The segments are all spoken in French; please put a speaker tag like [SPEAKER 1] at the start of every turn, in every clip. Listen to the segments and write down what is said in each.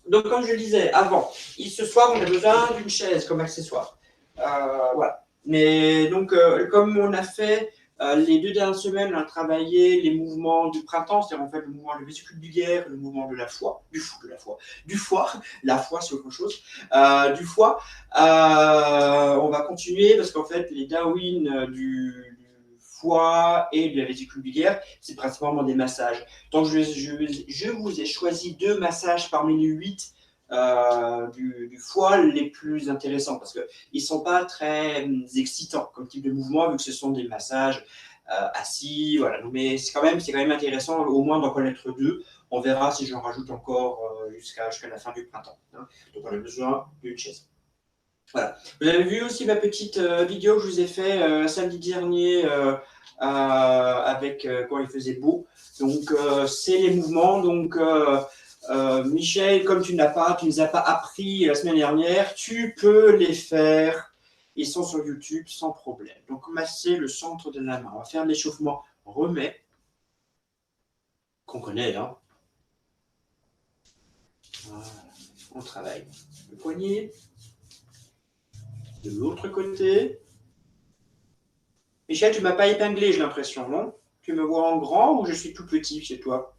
[SPEAKER 1] Donc, comme je le disais avant, ce soir, on a besoin d'une chaise comme accessoire. Voilà. Mais donc, comme on a fait les 2 dernières semaines, on a travaillé les mouvements du printemps, c'est-à-dire en fait le mouvement de la vésicule biliaire, le mouvement de la foie, du foie, la foie c'est autre chose, du foie. On va continuer parce qu'en fait les Darwin du foie et de la vésicule biliaire, c'est principalement des massages. Donc je vous ai choisi 2 massages parmi les 8 du foie les plus intéressants parce qu'ils ne sont pas très excitants comme type de mouvement vu que ce sont des massages assis. Voilà. Mais c'est quand même intéressant au moins d'en connaître 2. On verra si j'en rajoute encore jusqu'à la fin du printemps. Hein. Donc on a besoin d'une chaise. Voilà. Vous avez vu aussi ma petite vidéo que je vous ai fait samedi dernier avec quand il faisait beau. Donc c'est les mouvements. Donc Michel, comme tu ne nous as pas appris la semaine dernière, tu peux les faire. Ils sont sur YouTube sans problème. Donc masser le centre de la main. On va faire l'échauffement remet qu'on connaît. Hein. Voilà. On travaille le poignet. De l'autre côté. Michel, tu ne m'as pas épinglé, j'ai l'impression, non? Tu me vois en grand ou je suis tout petit chez toi?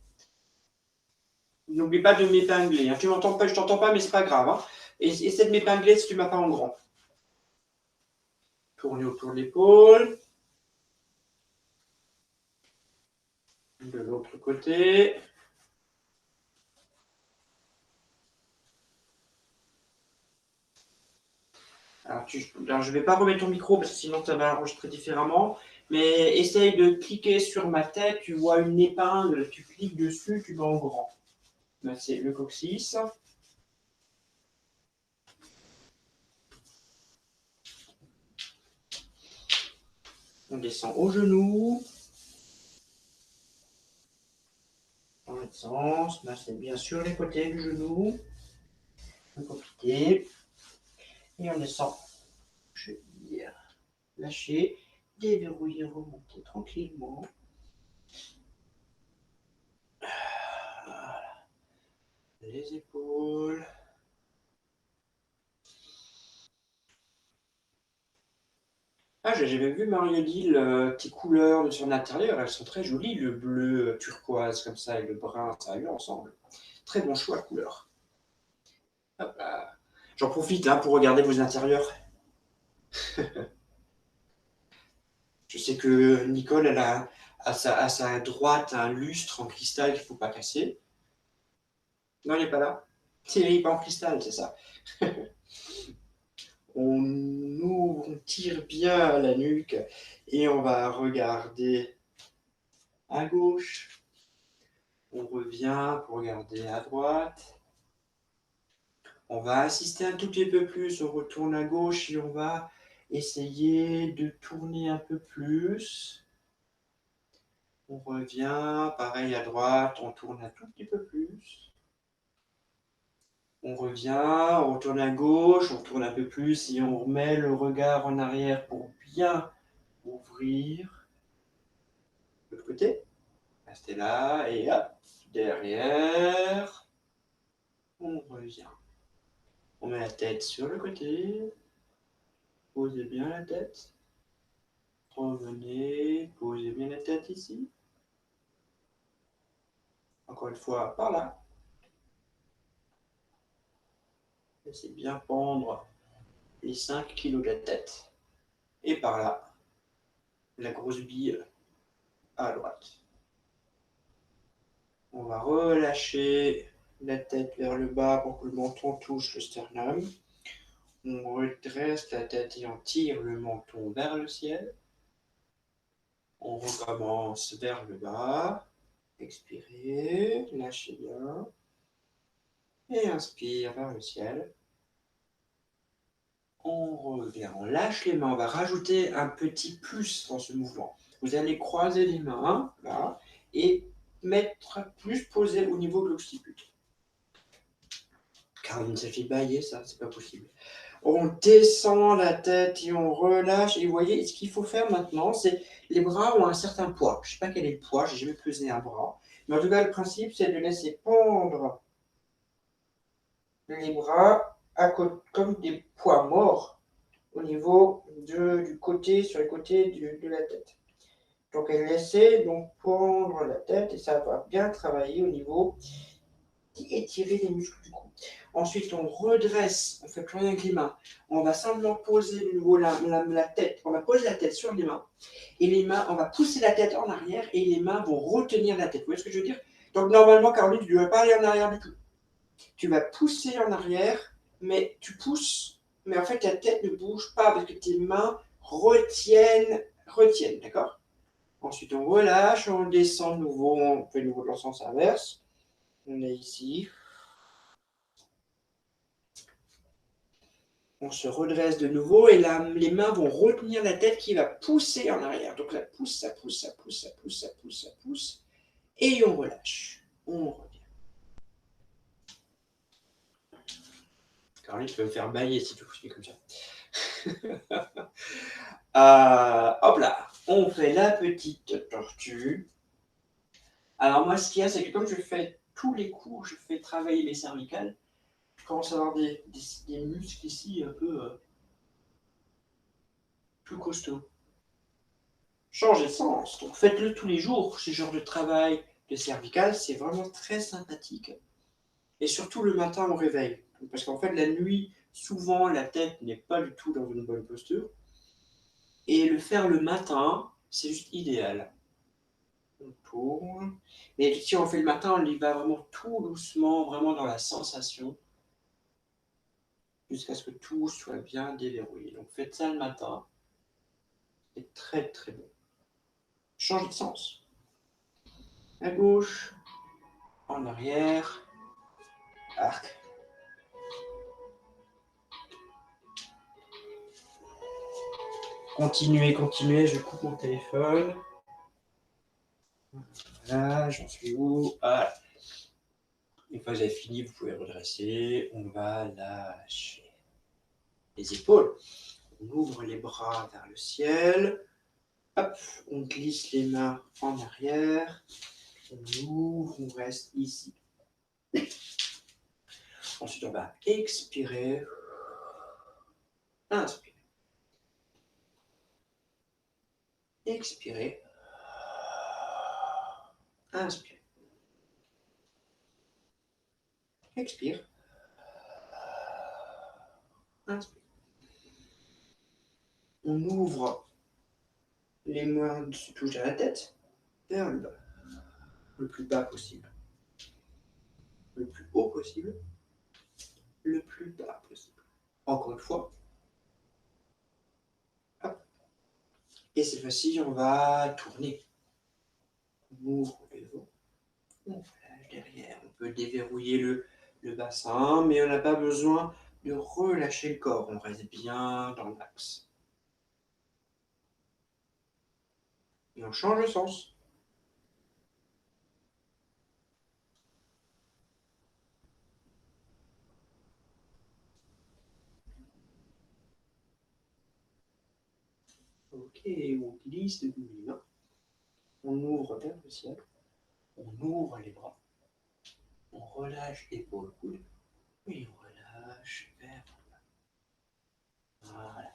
[SPEAKER 1] N'oublie pas de m'épingler. Hein. Tu m'entends pas, je t'entends pas, mais c'est pas grave. Hein. Essaie de m'épingler si tu ne m'as pas en grand. Tourner autour de l'épaule. De l'autre côté. Alors, je ne vais pas remettre ton micro parce que sinon ça va enregistrer différemment. Mais essaye de cliquer sur ma tête. Tu vois une épingle, tu cliques dessus, tu vas en grand. Là, c'est le coccyx. On descend au genou. Dans l'autre sens, massez bien sûr les côtés du genou. Un peu compliqué. Et on descend. Cheville. Lâcher. Déverrouiller, remonter tranquillement. Voilà. Les épaules. Ah, j'ai jamais vu Mario Deal, tes couleurs de son intérieur, elles sont très jolies, le bleu turquoise comme ça et le brun, ça a eu ensemble. Très bon choix de couleur. J'en profite hein, pour regarder vos intérieurs. Je sais que Nicole, elle a à sa droite un lustre en cristal qu'il ne faut pas casser. Non, il n'est pas là. Il n'est pas en cristal, c'est ça. On tire bien la nuque et on va regarder à gauche. On revient pour regarder à droite. On va insister un tout petit peu plus. On retourne à gauche et on va essayer de tourner un peu plus. On revient, pareil à droite, on tourne un tout petit peu plus. On revient, on retourne à gauche, on tourne un peu plus et on remet le regard en arrière pour bien ouvrir. De l'autre côté, restez là et hop, derrière, on revient. On met la tête sur le côté, posez bien la tête. Revenez, posez bien la tête ici. Encore une fois, par là. Laissez bien pendre les 5 kilos de la tête. Et par là, la grosse bille à droite. On va relâcher la tête vers le bas pour que le menton touche le sternum. On redresse la tête et on tire le menton vers le ciel. On recommence vers le bas. Expirez, lâchez bien. Et inspire vers le ciel. On revient, on lâche les mains, on va rajouter un petit plus dans ce mouvement. Vous allez croiser les mains, là, et mettre plus posé au niveau de l'occiput. Caroline s'agit de bailler, ça, c'est pas possible. On descend la tête et on relâche. Et vous voyez, ce qu'il faut faire maintenant, c'est les bras ont un certain poids. Je ne sais pas quel est le poids, j'ai jamais pesé un bras. Mais en tout cas, le principe, c'est de laisser pendre les bras comme des poids morts au niveau du côté, sur le côté de la tête. Donc elle essaie donc pendre la tête et ça va bien travailler au niveau étirer les muscles du cou. Ensuite, on redresse, on fait plus rien avec les mains. On va simplement poser de nouveau la tête. On va poser la tête sur les mains. Et les mains, on va pousser la tête en arrière et les mains vont retenir la tête. Vous voyez ce que je veux dire? Donc normalement, Caroline, tu ne dois pas aller en arrière du tout. Tu vas pousser en arrière, mais tu pousses, mais en fait ta tête ne bouge pas parce que tes mains retiennent, d'accord? Ensuite, on relâche, on descend de nouveau, on fait de nouveau dans le sens inverse. On est ici. On se redresse de nouveau et là, les mains vont retenir la tête qui va pousser en arrière. Donc ça pousse, ça pousse, ça pousse, ça pousse, ça pousse, ça pousse. Et on relâche. On revient. Caroline, tu vas me faire bailler si tu continues comme ça. Hop là, on fait la petite tortue. Alors moi, ce qu'il y a, c'est que comme je fais tous les cours, je fais travailler les cervicales, je commence à avoir des muscles ici un peu plus costauds. Changez de sens. Donc faites-le tous les jours, ce genre de travail de cervical, c'est vraiment très sympathique. Et surtout le matin au réveil. Parce qu'en fait, la nuit, souvent, la tête n'est pas du tout dans une bonne posture. Et le faire le matin, c'est juste idéal. On tourne. Mais si on fait le matin, on y va vraiment tout doucement, vraiment dans la sensation, jusqu'à ce que tout soit bien déverrouillé. Donc faites ça le matin. C'est très très bon. Changez de sens. À gauche, en arrière, arc. Continuez, continuez, je coupe mon téléphone. Voilà, j'en suis où? Voilà. Une fois que vous avez fini, vous pouvez redresser. On va lâcher les épaules. On ouvre les bras vers le ciel. Hop, on glisse les mains en arrière. On ouvre, on reste ici. Ensuite, on va expirer. Inspirer. Expirer. Inspire. Expire. Inspire. On ouvre les mains se touchent à la tête vers le bas. Le plus bas possible. Le plus haut possible. Le plus bas possible. Encore une fois. Hop. Et cette fois-ci, on va tourner. On ouvre le devant. On relâche derrière. On peut déverrouiller le bassin, mais on n'a pas besoin de relâcher le corps. On reste bien dans l'axe. Et on change de sens. Ok, on glisse de les mains. On ouvre vers le ciel. On ouvre les bras. On relâche l'épaule, coude. Et on relâche vers le bas. Voilà.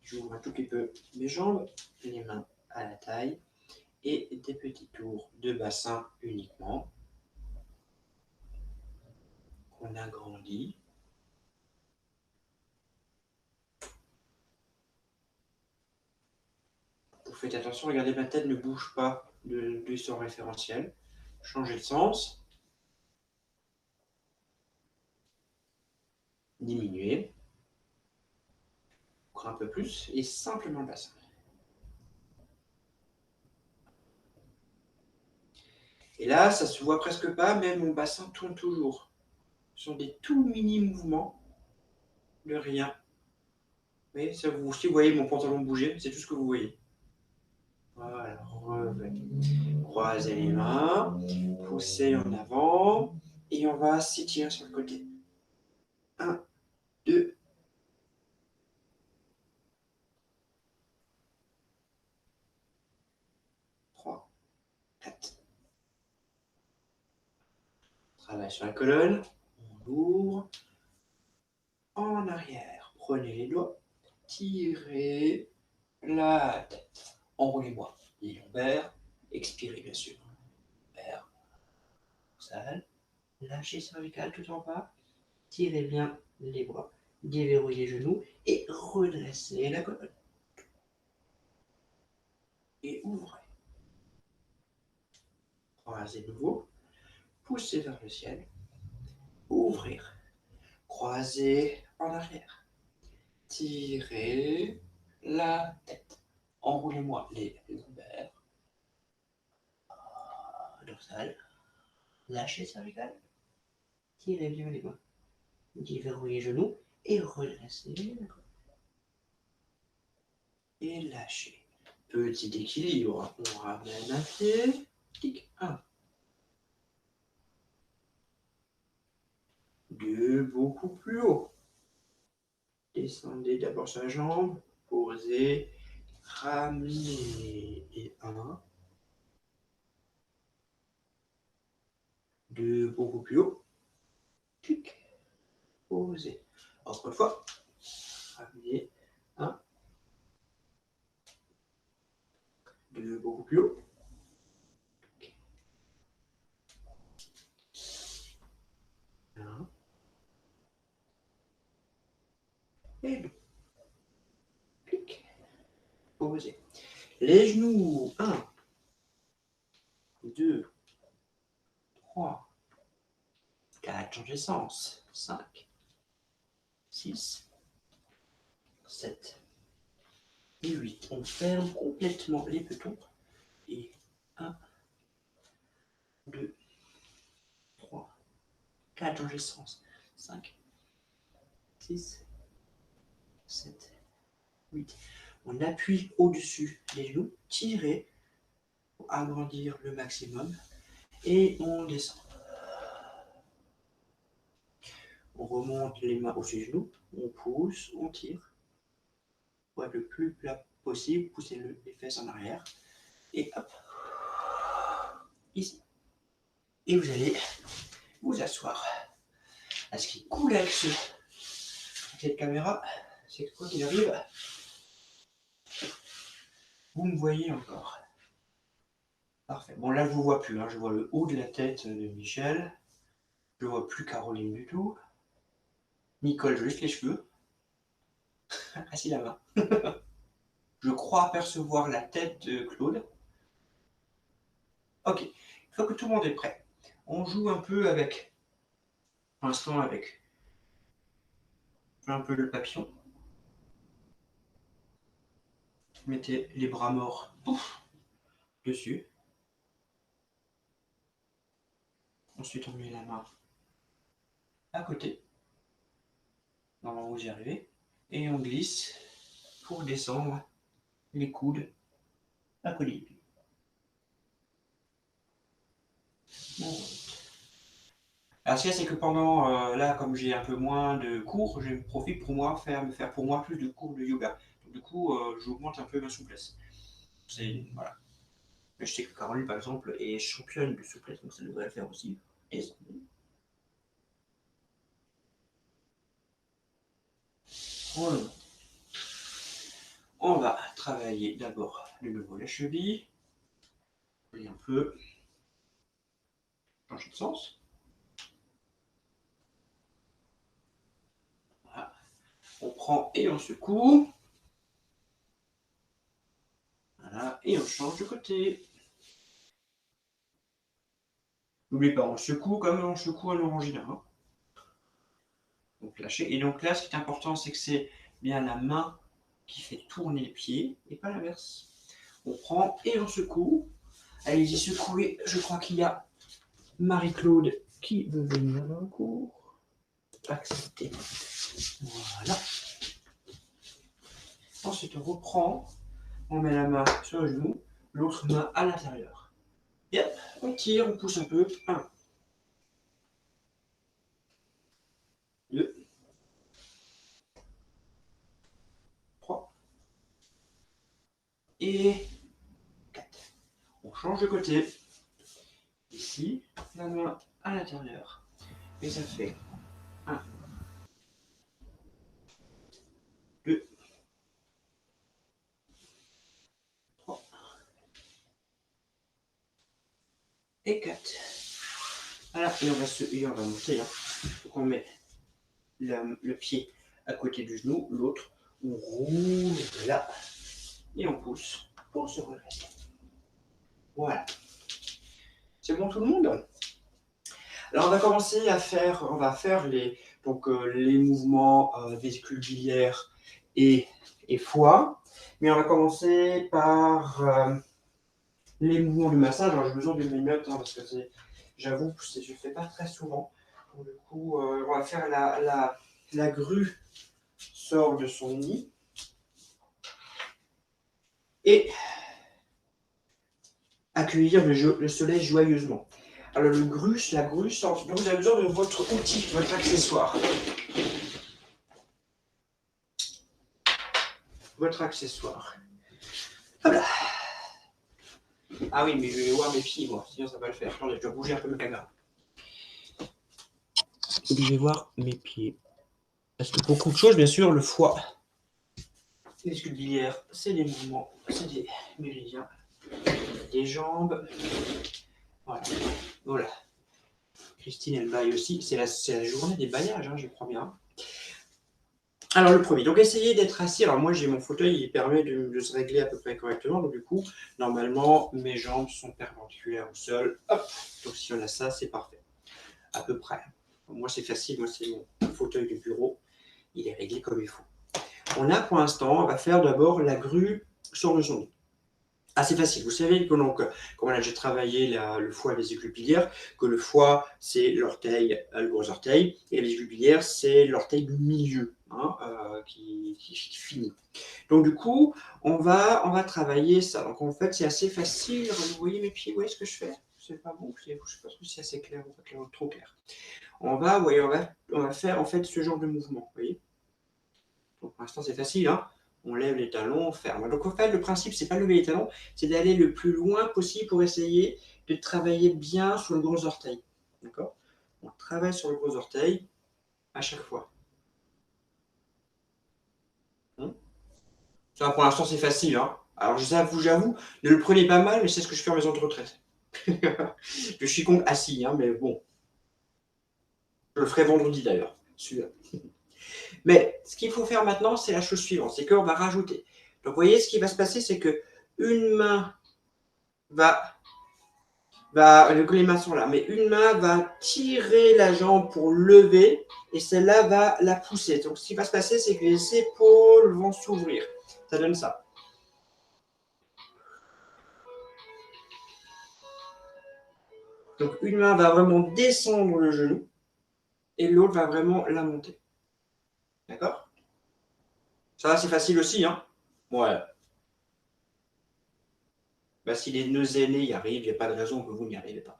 [SPEAKER 1] J'ouvre un tout petit peu mes jambes, les mains à la taille et des petits tours de bassin uniquement. On agrandit. Vous faites attention, regardez, ma tête ne bouge pas de son référentiel. Changez de sens. Diminuez. Encore un peu plus et simplement le bassin. Et là, ça se voit presque pas, mais mon bassin tourne toujours. Ce sont des tout mini mouvements de rien. Mais ça vous, si vous voyez mon pantalon bouger, c'est tout ce que vous voyez. Voilà, revenez. Croisez les mains, poussez en avant et on va s'étirer sur le côté. 1, 2, 3, 4. Travail sur la colonne. On ouvre, en arrière. Prenez les doigts, tirez la tête. Enroulez-moi les lombaires, expirez bien sûr. Vers, dorsale, lâchez cervical tout en bas, tirez bien les bras, déverrouillez les genoux et redressez la colonne. Et ouvrez. Croisez de nouveau, poussez vers le ciel, ouvrir, croisez en arrière, tirez la tête. Enroulez-moi les lombaires, dorsale, lâchez cervical, tirez bien les mains, déverrouillez les genoux et redressez la colonne. Et lâchez. Petit équilibre, on ramène un pied, clic, 1, 2, beaucoup plus haut. Descendez d'abord sa jambe, posez, ramenez, et 1, 2, beaucoup plus haut, clic, posez. Encore une fois, ramenez, 1, 2, beaucoup plus haut, clic, 1, et 2, clic, posez. Les genoux, 1, 2, 3, 4, changez sens, 5, 6, 7 et 8. On ferme complètement les petons. Et 1, 2, 3, 4, changez sens, 5, 6, 7, 8. On appuie au-dessus des genoux, tirez pour agrandir le maximum et on descend. On remonte les mains au-dessus des genoux, on pousse, on tire. Pour être le plus plat possible, poussez les fesses en arrière et hop, ici. Et vous allez vous asseoir. À ce qui est cool avec cette caméra, c'est que quoi qu'il arrive, vous me voyez encore. Parfait. Bon, là, je ne vous vois plus. Hein. Je vois le haut de la tête de Michel. Je ne vois plus Caroline du tout. Nicole, je laisse les cheveux. Ah si, la main. Je crois apercevoir la tête de Claude. Ok. Il faut que tout le monde est prêt. On joue un peu avec, pour l'instant, avec un peu le papillon. Mettez les bras morts dessus. Ensuite, on met la main à côté. Normalement, vous y arrivez. Et on glisse pour descendre les coudes à coller. Alors, ce qu'il y a, c'est que pendant, là, comme j'ai un peu moins de cours, je profite pour moi, me faire pour moi plus de cours de yoga. Donc, du coup, j'augmente un peu ma souplesse. Voilà. Je sais que Caroline, par exemple, est championne de souplesse, donc ça devrait le faire aussi. Et on va travailler d'abord de nouveau la cheville. Et un peu changer de sens. Voilà. On prend et on secoue. Voilà. Et on change de côté. N'oubliez pas, on secoue comme on secoue un orangina. Hein. Donc lâchez. Et donc là, ce qui est important, c'est que c'est bien la main qui fait tourner les pieds et pas l'inverse. On prend et on secoue. Allez-y, secouez. Je crois qu'il y a Marie-Claude qui veut venir dans le cours. Accepter. Voilà. Ensuite, on reprend. On met la main sur le genou, l'autre main à l'intérieur. Et hop, on tire, on pousse un peu. 1, 2, 3 et 4. On change de côté. Ici, la main à l'intérieur. Et ça fait 1, et 4. Voilà, et on va monter. Hein. Donc on met le pied à côté du genou, l'autre, on roule là, et on pousse pour se redresser. Voilà. C'est bon tout le monde? Alors on va commencer à faire, les mouvements vésicules biliaires et foie, mais on va commencer par les mouvements de massage. Alors j'ai besoin de mes notes parce que j'avoue que je ne fais pas très souvent. Pour le coup, on va faire la grue sort de son nid et accueillir le soleil joyeusement. Alors la grue sort. Donc vous avez besoin de votre outil, votre accessoire. Votre accessoire. Voilà. Ah oui, mais je vais voir mes pieds, moi, sinon ça va le faire. Attendez, je dois bouger un peu ma caméra. Je vais voir mes pieds. Parce que beaucoup de choses, bien sûr, le foie, les muscles biliaires, c'est des mouvements, c'est des méridiens, des jambes. Voilà. Voilà. Christine, elle baille aussi. C'est la journée des baillages, hein, je crois bien. Alors, le premier. Donc, essayez d'être assis. Alors, moi, j'ai mon fauteuil, il permet de se régler à peu près correctement. Donc, du coup, normalement, mes jambes sont perpendiculaires au sol. Hop. Donc, si on a ça, c'est parfait. À peu près. Moi, c'est facile. Moi, c'est mon fauteuil de bureau. Il est réglé comme il faut. On a, pour l'instant, on va faire d'abord la grue sur le genou. Assez facile. Vous savez que donc, comme on a déjà travaillé le foie et les vésicules biliaires, que le foie, c'est l'orteil, le gros orteil, et les vésicules biliaires, c'est l'orteil du milieu, hein, qui finit. Donc, du coup, on va travailler ça. Donc, en fait, c'est assez facile. Vous voyez mes pieds, vous voyez ce que je fais? C'est pas bon, je ne sais pas si c'est assez clair ou pas trop clair. On va faire en fait ce genre de mouvement, vous voyez. Donc, pour l'instant, c'est facile, hein. On lève les talons, on ferme. Donc, en fait, le principe, c'est pas lever les talons, c'est d'aller le plus loin possible pour essayer de travailler bien sur le gros orteil. D'accord? On travaille sur le gros orteil à chaque fois. Ça, pour l'instant, c'est facile, hein. Alors, j'avoue, ne le prenez pas mal, mais c'est ce que je fais en maison de retraite. Je suis con assis, hein, mais bon. Je le ferai vendredi d'ailleurs, celui-là. Mais ce qu'il faut faire maintenant, c'est la chose suivante, c'est qu'on va rajouter. Donc, vous voyez, ce qui va se passer, c'est que une main les mains sont là, mais une main va tirer la jambe pour lever et celle-là va la pousser. Donc, ce qui va se passer, c'est que les épaules vont s'ouvrir. Ça donne ça. Donc, une main va vraiment descendre le genou et l'autre va vraiment la monter. D'accord? Ça, c'est facile aussi, hein? Ouais. Bah, si les nœuds aînés y arrivent, il n'y a pas de raison que vous n'y arrivez pas.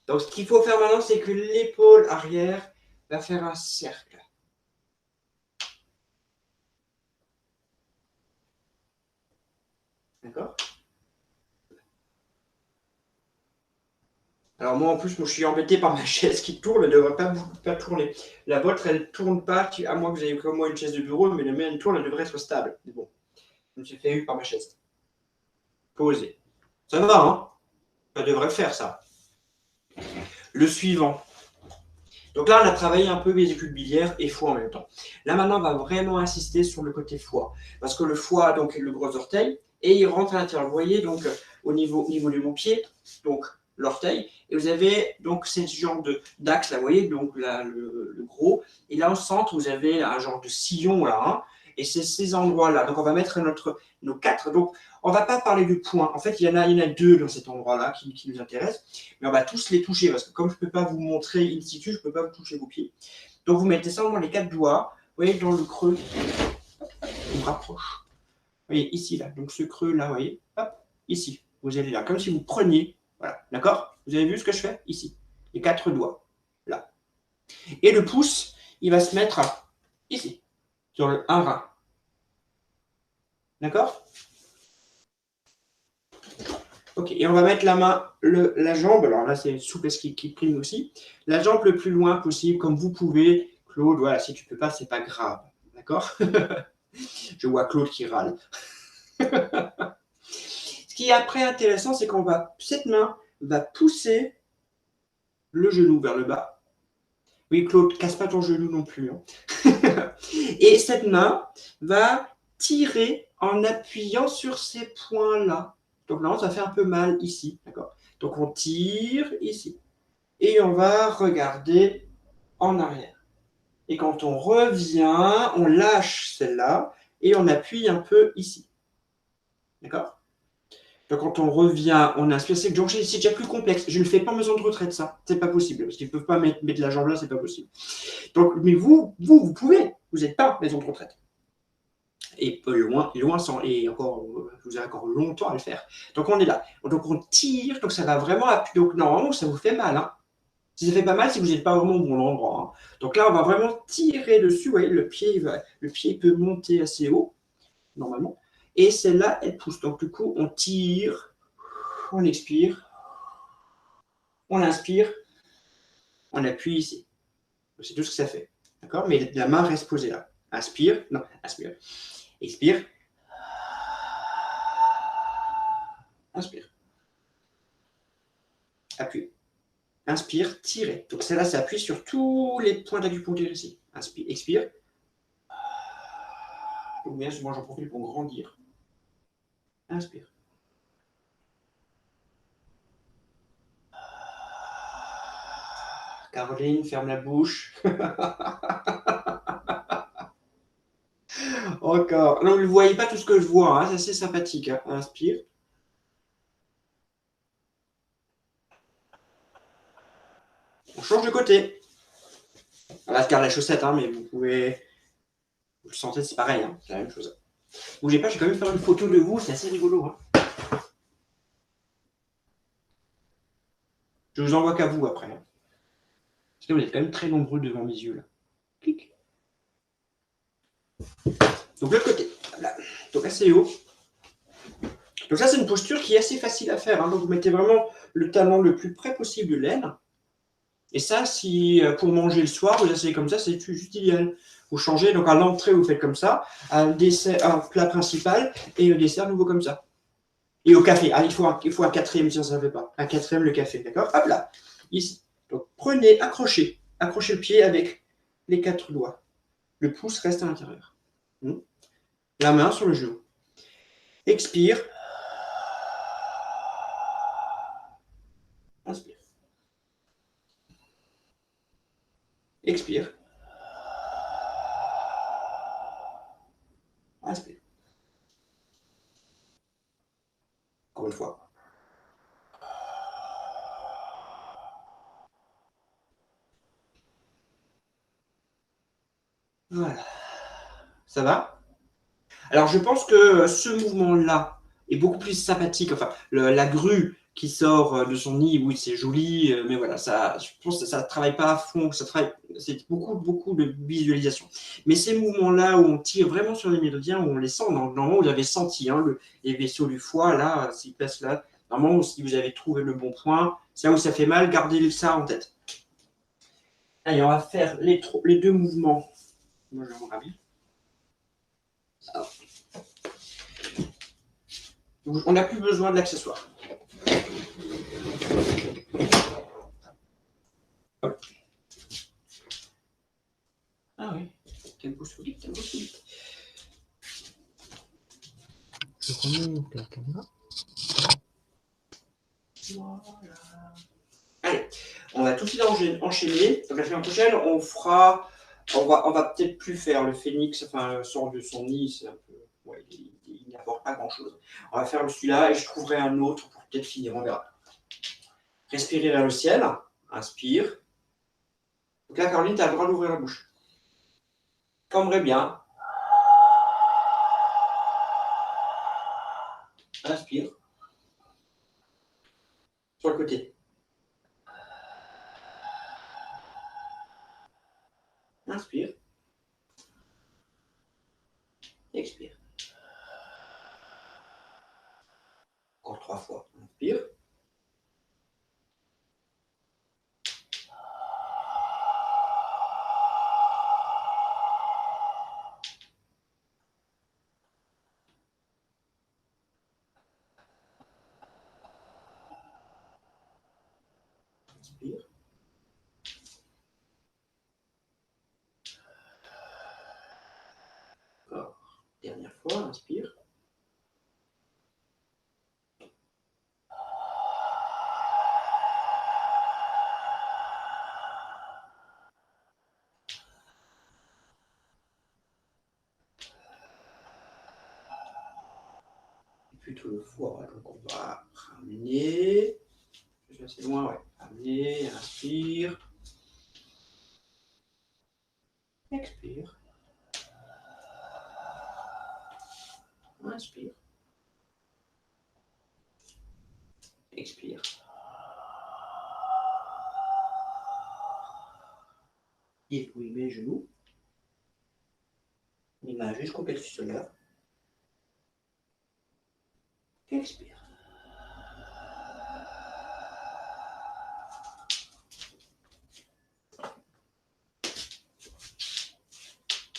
[SPEAKER 1] Donc, ce qu'il faut faire maintenant, c'est que l'épaule arrière va faire un cercle. D'accord? Alors moi en plus, je suis embêté par ma chaise qui tourne, elle ne devrait pas tourner. La vôtre, elle ne tourne pas, à moins que vous ayez comme moi une chaise de bureau, mais la mienne elle tourne, elle devrait être stable. Mais bon, je me suis fait eu par ma chaise. Posé. Ça va, hein? Ça devrait faire ça. Le suivant. Donc là, on a travaillé un peu vésicule biliaire et foie en même temps. Là maintenant, on va vraiment insister sur le côté foie. Parce que le foie, donc, est le gros orteil, et il rentre à l'intérieur. Vous voyez, donc, au niveau de mon pied, donc, l'orteil, et vous avez donc cette genre d'axe, là, vous voyez, donc là, le gros, et là au centre, vous avez un genre de sillon, là, hein, et c'est ces endroits-là. Donc, on va mettre nos 4. Donc, on ne va pas parler de points. En fait, il y en a 2 dans cet endroit-là qui nous intéressent, mais on va tous les toucher, parce que comme je ne peux pas vous montrer in situ, je ne peux pas vous toucher vos pieds. Donc, vous mettez simplement les 4 doigts, vous voyez, dans le creux, on rapproche. Vous voyez, ici, là, donc ce creux-là, vous voyez, hop, ici, vous allez là, comme si vous preniez, voilà, d'accord? Vous avez vu ce que je fais? Ici, les 4 doigts, là. Et le pouce, il va se mettre ici, sur un rein. D'accord? Ok, et on va mettre la main, la jambe, alors là c'est une souplesse qui prime aussi, la jambe le plus loin possible, comme vous pouvez. Claude, voilà, si tu ne peux pas, c'est pas grave, d'accord? Je vois Claude qui râle. Ce qui est après intéressant, c'est qu'on va, cette main, va pousser le genou vers le bas. Oui, Claude, casse pas ton genou non plus. Hein. Et cette main va tirer en appuyant sur ces points-là. Donc là, ça fait un peu mal ici. D'accord. Donc on tire ici. Et on va regarder en arrière. Et quand on revient, on lâche celle-là et on appuie un peu ici. D'accord. Donc quand on revient, on inspire. C'est déjà plus complexe. Je ne fais pas besoin de retraite, ça. C'est pas possible. Parce qu'ils ne peuvent pas mettre la jambe là, c'est pas possible. Donc, mais vous pouvez. Vous n'êtes pas maison de retraite. Et peu loin, et encore, vous avez encore longtemps à le faire. Donc on est là. Donc on tire, donc ça va vraiment appuyer. Donc normalement, ça vous fait mal. Hein. Si ça fait pas mal, c'est que vous n'êtes pas vraiment au bon endroit. Hein. Donc là, on va vraiment tirer dessus. Vous voyez, le pied peut monter assez haut, normalement. Et celle-là, elle pousse. Donc du coup, on tire, on expire, on inspire, on appuie ici. C'est tout ce que ça fait. D'accord. Mais la main reste posée là. Inspire, non, inspire. Expire. Inspire. Appuie. Inspire, tirez. Donc celle-là, ça appuie sur tous les points d'acupuncture ici. Inspire, expire. Donc bien, moi j'en profite pour grandir. Inspire. Caroline, ferme la bouche. Encore. Non, vous ne voyez pas tout ce que je vois, hein. C'est assez sympathique. Hein. Inspire. On change de côté. On va se garder la chaussette, hein, mais vous pouvez. Vous le sentez, c'est pareil, hein. C'est la même chose. Bougez pas, je vais quand même faire une photo de vous, c'est assez rigolo. Hein. Je vous envoie qu'à vous après. Hein. Parce que vous êtes quand même très nombreux devant mes yeux là. Clic. Donc l'autre côté. Voilà. Donc assez haut. Donc ça, c'est une posture qui est assez facile à faire. Hein. Donc vous mettez vraiment le talon le plus près possible de l'aine. Et ça, si pour manger le soir, vous asseyez comme ça, c'est juste idéal. Vous changez, donc à l'entrée, vous faites comme ça, un plat principal, et le dessert, nouveau comme ça. Et au café, il faut un quatrième, si on ne savait pas. Un quatrième, le café, d'accord. Hop là, ici. Donc prenez, accrochez le pied avec les 4 doigts. Le pouce reste à l'intérieur. La main sur le genou. Expire. Inspire. Expire. Inspire. Encore une fois. Voilà. Ça va? Alors, je pense que ce mouvement-là est beaucoup plus sympathique. Enfin, la grue qui sort de son nid, oui, c'est joli, mais voilà, ça, je pense que ça ne travaille pas à fond. C'est beaucoup de visualisation. Mais ces mouvements-là où on tire vraiment sur les méridiens, où on les sent, normalement, vous avez senti hein, les vaisseaux du foie, là, s'ils passent là. Normalement, si vous avez trouvé le bon point, c'est là où ça fait mal, gardez ça en tête. Allez, on va faire les 2 mouvements. Moi, je m'en rappelle. On n'a plus besoin de l'accessoire. Hop. Ah oui, tempo solide, tempo solide. Je remonte la caméra. Voilà. Allez, on va tout de suite enchaîner. Donc la semaine prochaine, on va peut-être plus faire le phénix, enfin, sort de son nid, c'est un peu, ouais, il n'apporte pas grand-chose. On va faire celui-là et je trouverai un autre pour peut-être finir, on verra. Respirez vers le ciel, inspire. Donc là, Caroline, tu as le droit d'ouvrir la bouche. Cambrez bien. Inspire. Sur le côté. Inspire. Expire. Encore 3 fois. Inspire. Inspire. Encore. Dernière fois, inspire. Plutôt le foie, donc on va ramener. Je suis assez loin, ouais. Ramener, inspire. Expire. Inspire. Expire. Dépouille mes genoux. Les mains jusqu'au plexus solaire. Expire.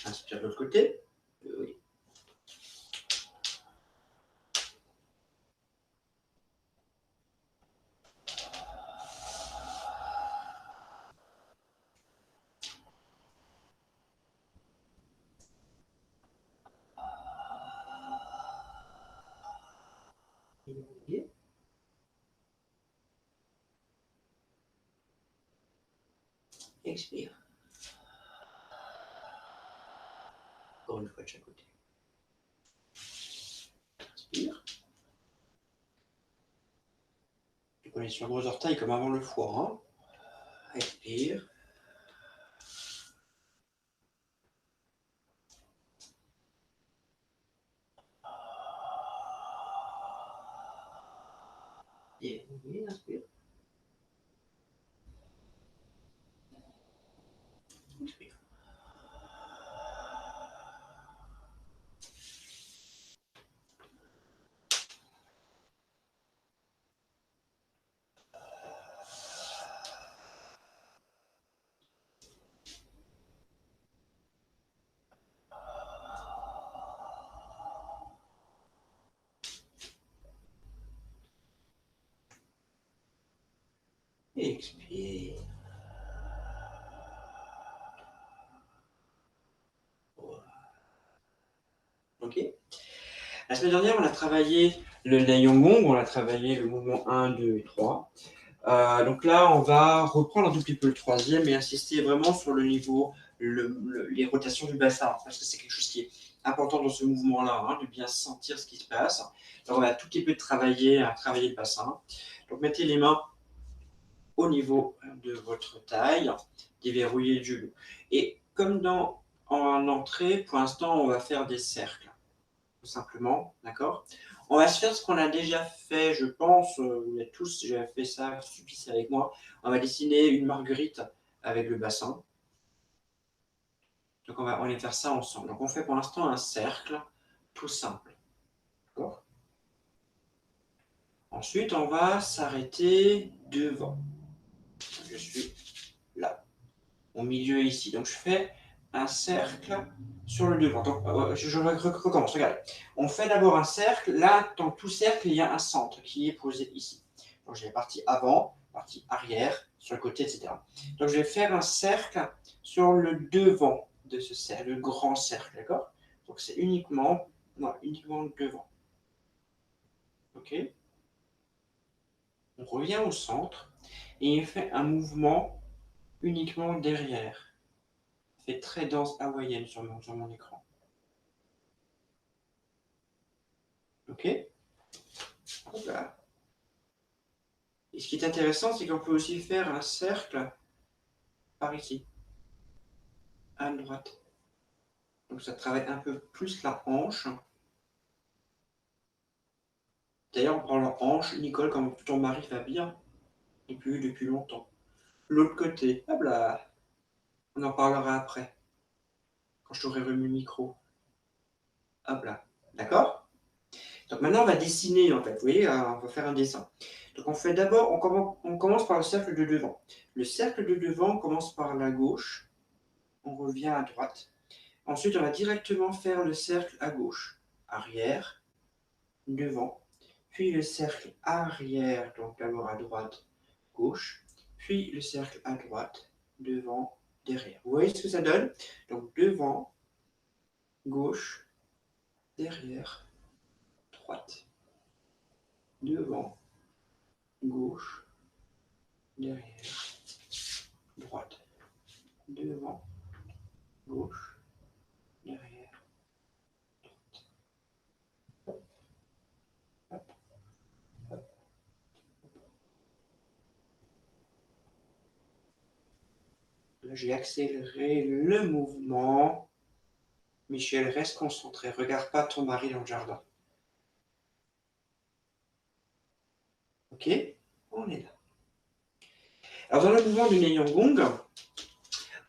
[SPEAKER 1] Inspire de l'autre côté. Oui. Expire. Encore une fois de chaque côté. Inspire. On est sur gros orteils comme avant le foie. Hein. Expire. Et inspire. Expire. Expire. Voilà. Ok. La semaine dernière, on a travaillé le Lion Gong, on a travaillé le mouvement 1, 2 et 3. Donc là, on va reprendre un tout petit peu le troisième et insister vraiment sur le niveau, les rotations du bassin, parce que c'est quelque chose qui est important dans ce mouvement-là, hein, de bien sentir ce qui se passe. Donc on va tout petit peu travailler le bassin. Donc mettez les mains au niveau de votre taille, déverrouillez le genou. Et comme en entrée, pour l'instant, on va faire des cercles, tout simplement, d'accord? On va se faire ce qu'on a déjà fait, je pense, vous êtes tous déjà fait ça, subissez avec moi. On va dessiner une marguerite avec le bassin. Donc on va faire ça ensemble. Donc on fait pour l'instant un cercle tout simple, d'accord? Ensuite, on va s'arrêter devant. Je suis là, au milieu ici. Donc je fais un cercle sur le devant. Donc, je recommence, regardez. On fait d'abord un cercle. Là, dans tout cercle, il y a un centre qui est posé ici. Donc j'ai la partie avant, partie arrière, sur le côté, etc. Donc je vais faire un cercle sur le devant de ce cercle, le grand cercle, d'accord? Donc c'est uniquement devant. Ok? On revient au centre et il fait un mouvement uniquement derrière. Il fait très danse hawaïenne sur mon écran. Ok? Voilà. Et ce qui est intéressant, c'est qu'on peut aussi faire un cercle par ici, à droite. Donc ça travaille un peu plus la hanche. D'ailleurs, on prend la hanche, Nicole, comme ton mari va bien, et puis depuis longtemps. L'autre côté, hop là, on en parlera après, quand je t'aurai remis le micro. Hop là, d'accord? Donc maintenant, on va dessiner, en fait, vous voyez, on va faire un dessin. Donc on fait d'abord, on commence par le cercle de devant. Le cercle de devant commence par la gauche, on revient à droite. Ensuite, on va directement faire le cercle à gauche, arrière, devant, puis le cercle arrière, donc d'abord à droite, gauche, puis le cercle à droite, devant, derrière. Vous voyez ce que ça donne? Donc devant, gauche, derrière, droite. Devant, gauche, derrière, droite. Devant, gauche, derrière, droite. Hop, hop. Là, j'ai accéléré le mouvement. Michel, reste concentré. Regarde pas ton mari dans le jardin. Ok? On est là. Alors, dans le mouvement du Neyon Gong,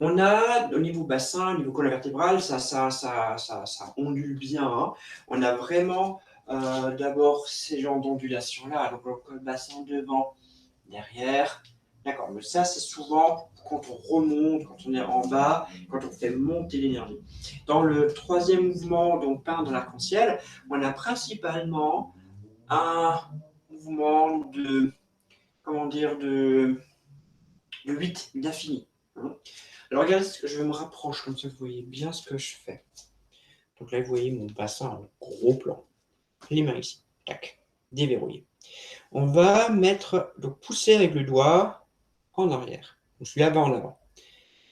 [SPEAKER 1] on a au niveau bassin, au niveau colonne vertébrale, ça ondule bien. Hein. On a vraiment d'abord ces genres d'ondulation-là. Donc, le bassin devant, derrière. D'accord, mais ça, c'est souvent quand on remonte, quand on est en bas, quand on fait monter l'énergie. Dans le troisième mouvement, donc peint dans l'arc-en-ciel, on a principalement un mouvement de, comment dire, de 8, d'infini. Hein. Alors regardez, je me rapproche comme ça, vous voyez bien ce que je fais. Donc là, vous voyez mon bassin en gros plan. Les mains ici, tac, déverrouillé. On va mettre, donc pousser avec le doigt en arrière. Donc celui-là va en avant.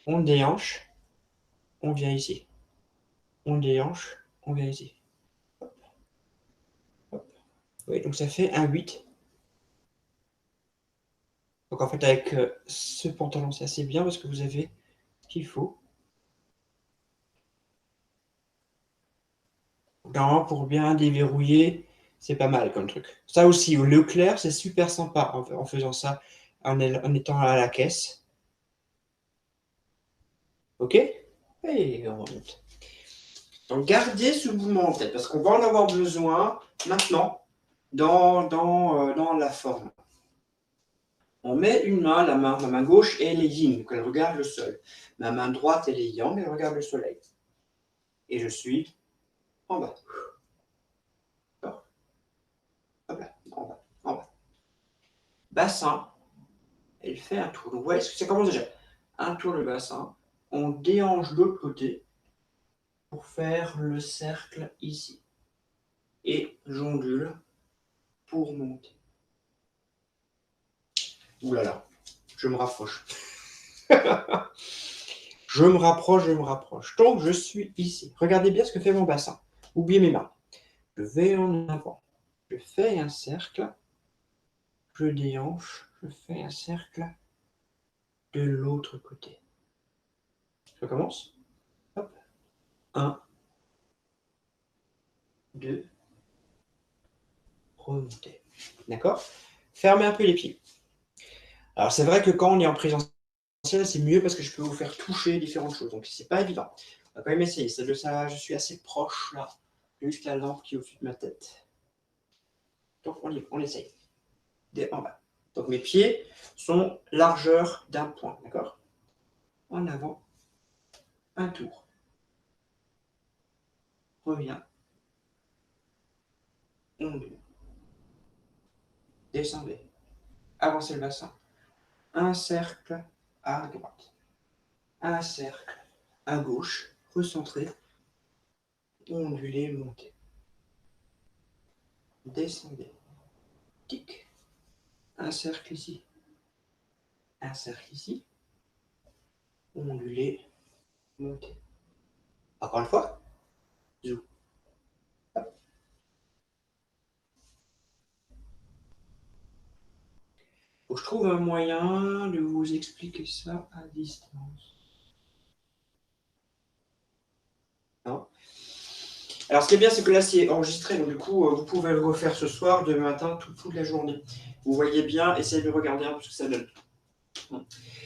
[SPEAKER 1] On déhanche, on vient ici. On déhanche, on vient ici. Hop. Hop. Oui, donc ça fait un 8. Donc en fait, avec ce pantalon, c'est assez bien parce que vous avez ce qu'il faut. Normalement, pour bien déverrouiller, c'est pas mal comme truc. Ça aussi, au Leclerc, c'est super sympa en faisant ça, en étant à la caisse. Ok? Et on remonte. Donc gardez ce mouvement en tête, parce qu'on va en avoir besoin maintenant dans la forme. On met une main, ma main gauche, elle est yin, donc elle regarde le sol. Ma main droite, elle est yang, elle regarde le soleil. Et je suis en bas. Hop là, en bas, en bas. Bassin, elle fait un tour. Donc, vous voyez, ça commence déjà. Un tour le bassin. On déhanche de l'autre côté pour faire le cercle ici. Et j'ondule pour monter. Ouh là là, je me rapproche. Je me rapproche, je me rapproche. Donc, je suis ici. Regardez bien ce que fait mon bassin. Oubliez mes mains. Je vais en avant. Je fais un cercle. Je déhanche. Je fais un cercle de l'autre côté. Je commence. Hop. 1, 2, remonter. D'accord? Fermez un peu les pieds. Alors, c'est vrai que quand on est en présentiel, c'est mieux parce que je peux vous faire toucher différentes choses. Donc, c'est pas évident. On va quand même essayer. C'est de ça, je suis assez proche là, juste la lampe qui est au-dessus de ma tête. Donc, on essaye. En bas. Donc, mes pieds sont largeur d'un point. D'accord? En avant, un tour. Reviens. Ondule. Descendez. Avancez le bassin. Un cercle à droite. Un cercle à gauche. Recentrez. Ondulez, montez. Descendez. Tic. Un cercle ici. Un cercle ici. Ondulez, montez. Encore une fois. Zou. Hop. Faut que je trouve un moyen de vous expliquer ça à distance. Non. Alors, ce qui est bien, c'est que là, c'est enregistré. Donc, du coup, vous pouvez le refaire ce soir, demain matin, toute la journée. Vous voyez bien, essayez de regarder un peu ce que ça donne.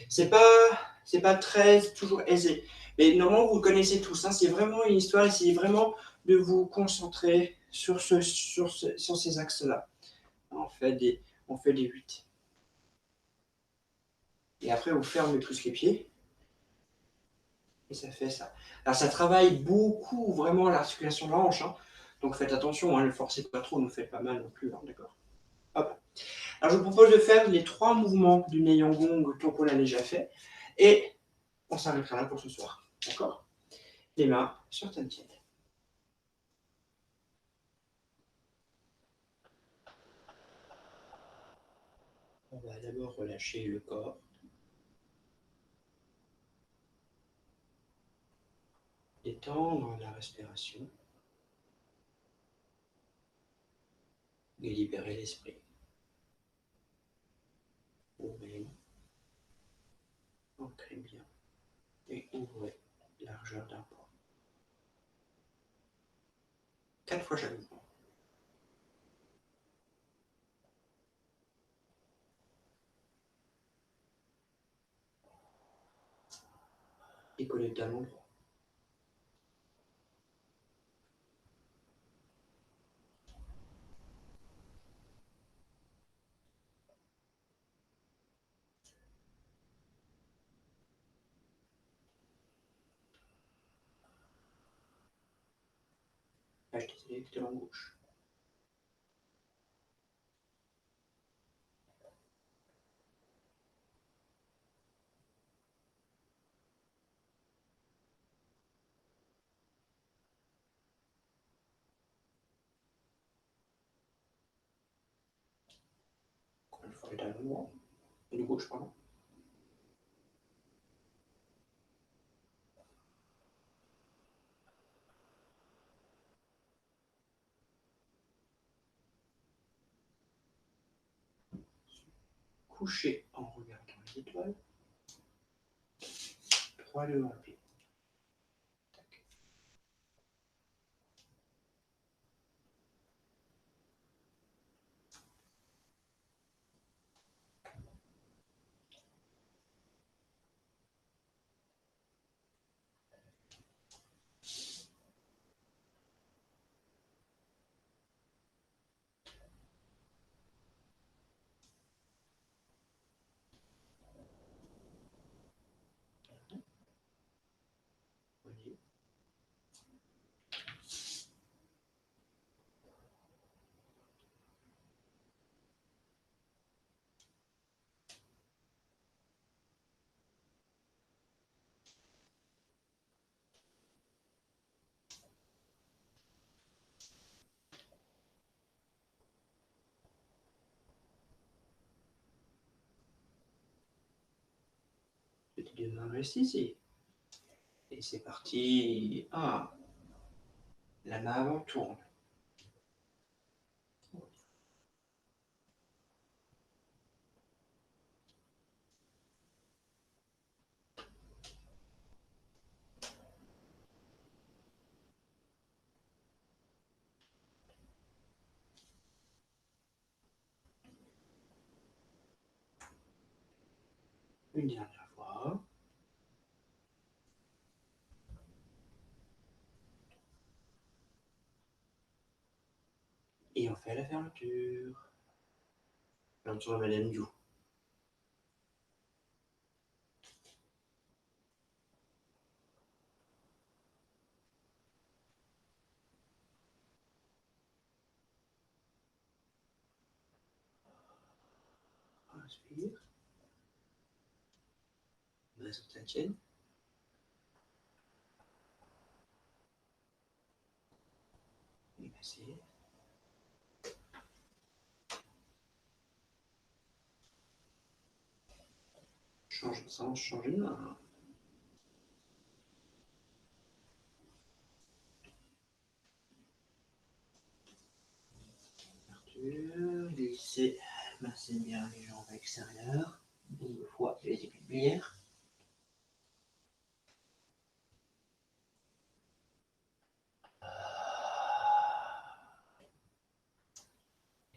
[SPEAKER 1] C'est pas très toujours aisé. Mais normalement, vous le connaissez tous. Hein. C'est vraiment une histoire. Essayez vraiment de vous concentrer sur ces axes-là. On fait des 8. Et après, vous fermez plus les pieds. Et ça fait ça. Alors, ça travaille beaucoup, vraiment, l'articulation de la hanche. Hein. Donc, faites attention, hein, ne forcez pas trop, ne faites pas mal non plus. Hein, d'accord. Hop. Alors, je vous propose de faire les 3 mouvements du Neiyang-gong qu'on a déjà fait. Et on s'arrêtera là pour ce soir. D'accord? Les mains sur ta tienne. On va d'abord relâcher le corps. Détendre la respiration. Et libérer l'esprit. Ouvrez, ancrez bien. Et ouvrez largeur d'un point. 4 fois chaque mouvement. Et connectez à l'endroit. Achetez l'extérieur gauche. Encore une fois, le talon droit. Et le gauche, pardon. Couché en regardant les étoiles. 3 devant le pied. Voyez. Petit deux mains restent ici. Et c'est parti. 1. La main avant tourne. Une dernière fois. Et on fait la fermeture. Fermeture de Madame Yu. Inspire. Main sur ta tienne. Et passer. Change de sens, change de main. Glissez, massez bien les jambes extérieures, 12 fois les épaules bières.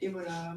[SPEAKER 1] Et voilà.